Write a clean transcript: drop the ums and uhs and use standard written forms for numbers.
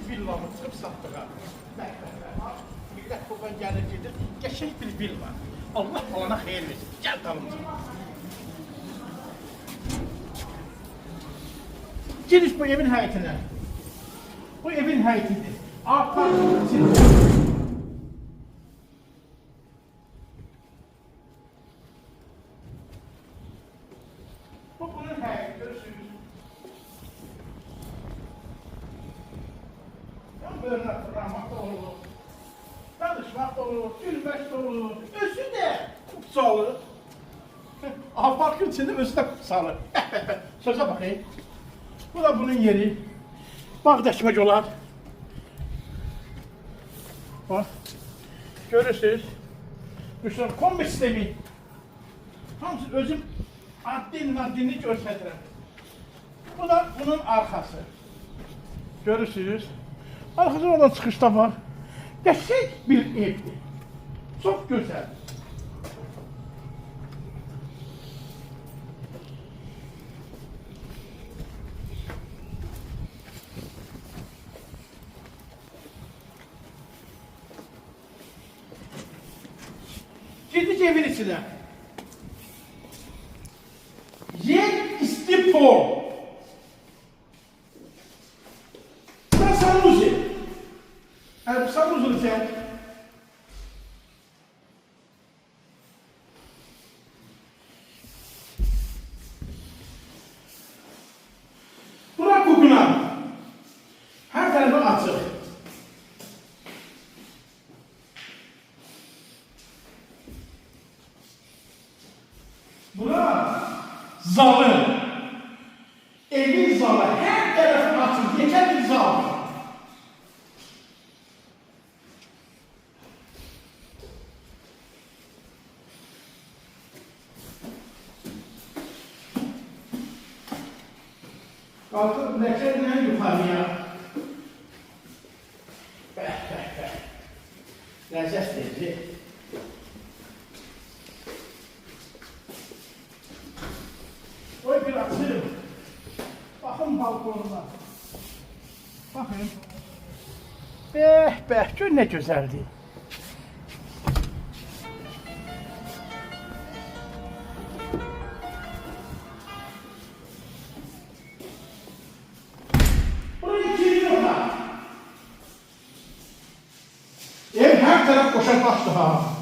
villamı çıxıb satdıq ha. Millət buradan gəlir gedir, qəşəng bir villa. Allah alana xeyir versin. Gəl dalımca. Giriş bu evin həyətinə. Bu evin həyətidir. Arka bu bunun həyəti, görürsünüz. Böyle fırlamak da olur, danışmak da olur, gülmek de olur, özü de kutsalı. Aha parkın içinde özü de kutsalı. Söze bakayım. Bu da bunun yeri. Bağ dəkmək olar. Bak. Görürsünüz. Düşünün, kombi sistemi. Hamısı özüm addini göstərirəm. Bu da bunun arkası. Görürsünüz. Arkasında oradan çıxışda var. Qəşəng bir evdir. Çox gözəl. Girdik evin içine. Yer istipor. Sanusi. Yani sanusi sen. Bırak kokuna. Her tarafı açık. Bura zalı. Evin zalı. Her tarafı açık. Yeter bir zalı. Kalkıp lekerle yukarıya. Lezzet verici. Oy bir açayım. Bakın balkonuna. Bakın. Gör ne güzeldi. Ev her taraf boşaltmıştı ha.